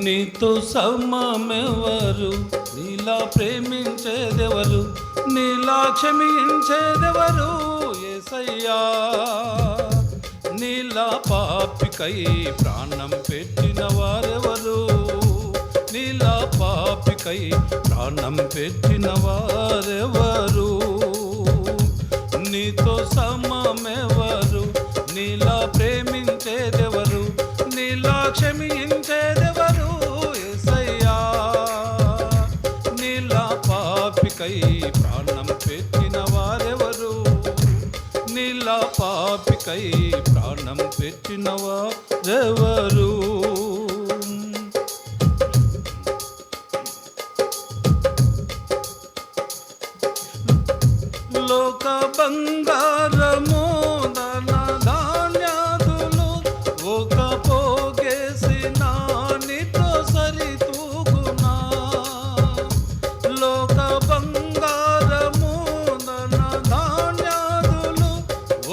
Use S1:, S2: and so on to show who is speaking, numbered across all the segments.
S1: నీతో సమమెవరు, నీలా ప్రేమించేదెవరు, నీలా క్షమించేదెవరు యేసయ్యా. నీలా పాపికై ప్రాణం పెట్టిన వారెవరు, నీలా పాపికై ప్రాణం పెట్టిన వారెవరు. నీతో సమమెవరు, నీలా ప్రేమించేదెవరు, నీలా క్షమించేదెవరు యేసయ్యా. నీలా పాపికై ప్రాణం పెట్టిన వారెవరు, నీలా పాపికై ప్రాణం పెట్టిన వారెవరు. లోక బంగారము ధన ధాన్యాదులు ఒక పోగేసిన నీతో సరితూగునా. లోక బంగారము ధన ధాన్యాదులు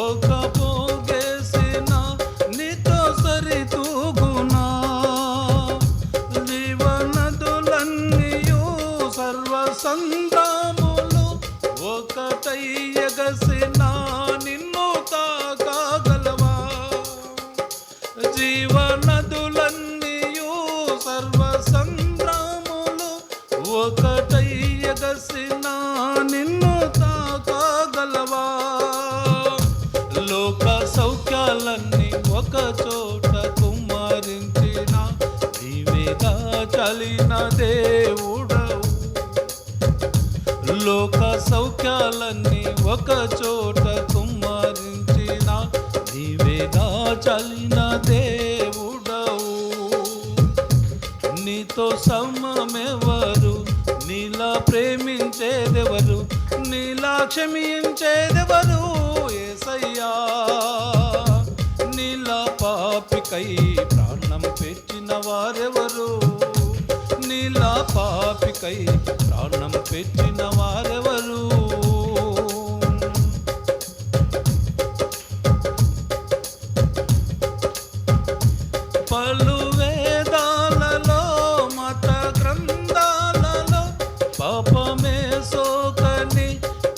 S1: ఒక పోగేసిన నీతో సరితూగునా. జీవనదులన్నీయు సర్వ సంద్రములు ఒకటై ఎగసిన నిన్ను తాకగలవా. జీవనదులన్నీయు సర్వ సంద్రములు ఒకటై ఎగసిన నిన్ను తాకగలవా. లోక సౌఖ్యాలన్నీ ఒక చోట కుమ్మరించిన నీవేగా చలిన దేవుడవు. లోక సౌఖ్యాలన్నీ ఒక చోట కుమ్మరించిన నీవేగా చలిన దేవుడవు. నీతో సమమెవరు, నీలా ప్రేమించేదెవరు, నీలా క్షమించేదెవరు యేసయ్యా. నీలా పాపికై ప్రాణం పెట్టిన వారెవరు, నీలా పాపికై ప్రాణం పెట్టిన వారెవరు. పలు వేదాలలో మత గ్రంథాలలో పాపమే సోకని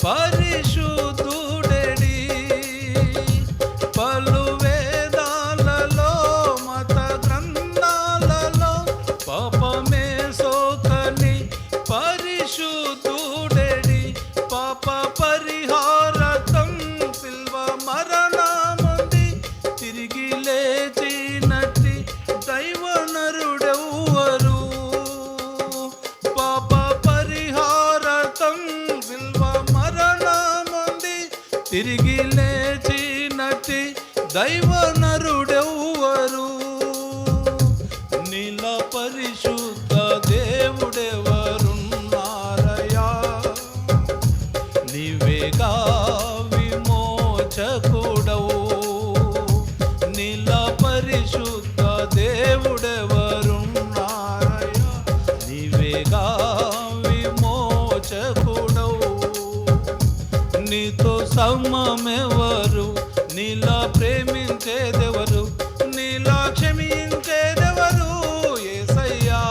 S1: పరిశుద్ధుడెడి. పలు వేదాలలో మత గ్రంథాలలో పాపమే సోకని పరిశుద్ధుడెడి. పాప పరిహారతం సిల్వ మరణముంది తిరిగి లేచినట్టి దైవనరుడెవ్వరు. పాప పరిహారతం సిల్వ మరణముంది తిరిగి లేచినట్టి దైవనరుడెవ్వరు. నీల పరిశుద్ధ దేవుడెవరున్నారయ్యా. నీవేగా విమోచకుడవు. నీల పరిశుద్ధ దేవుడెవరున్నారయ్యా. నీవేగా విమోచకుడవు. నీతో సమమెవరు, నీలా ప్రేమించేదెవరు, నీలా క్షమించేదెవరు యేసయ్యా.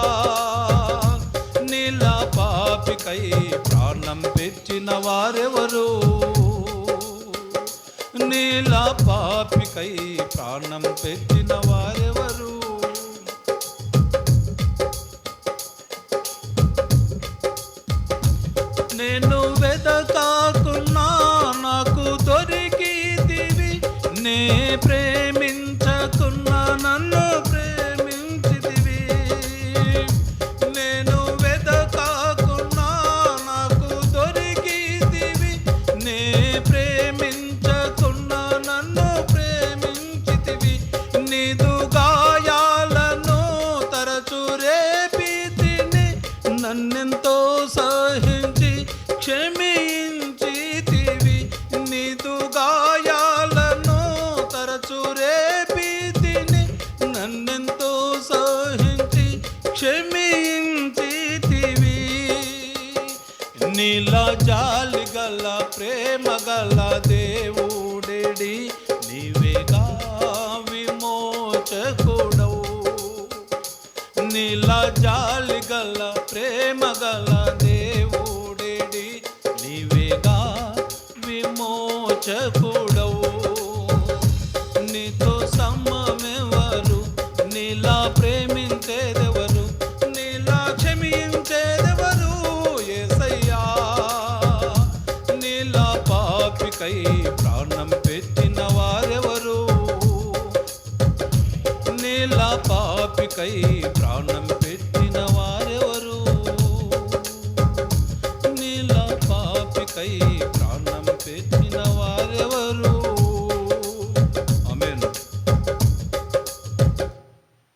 S1: నీలా పాపికై ప్రాణం పెట్టిన వారెవరు, నీలా పాపికై ప్రాణం పెట్టిన వారెవరు. నేను వెదకాకున్నా నాకు దొరికితివి, నే ప్రేమించకున్నా నన్ను ప్రేమించితివి. నేను వెదకాకున్నా నాకు దొరికితివి, నే ప్రేమించకున్నా నన్ను ప్రేమించితివి. నీదు గాయాలను తరచు రేపితిని, నన్నెంతో సహించి క్షమించితివి. నీదు గాయాలను తరచు రేపితిని, నన్నెంతో సహించి క్షమించితివి. నీలా జాలి గల ప్రేమ గల దేవుడెడి, నీవేగా విమోచకుడవు. నీలా కొరకై ప్రాణ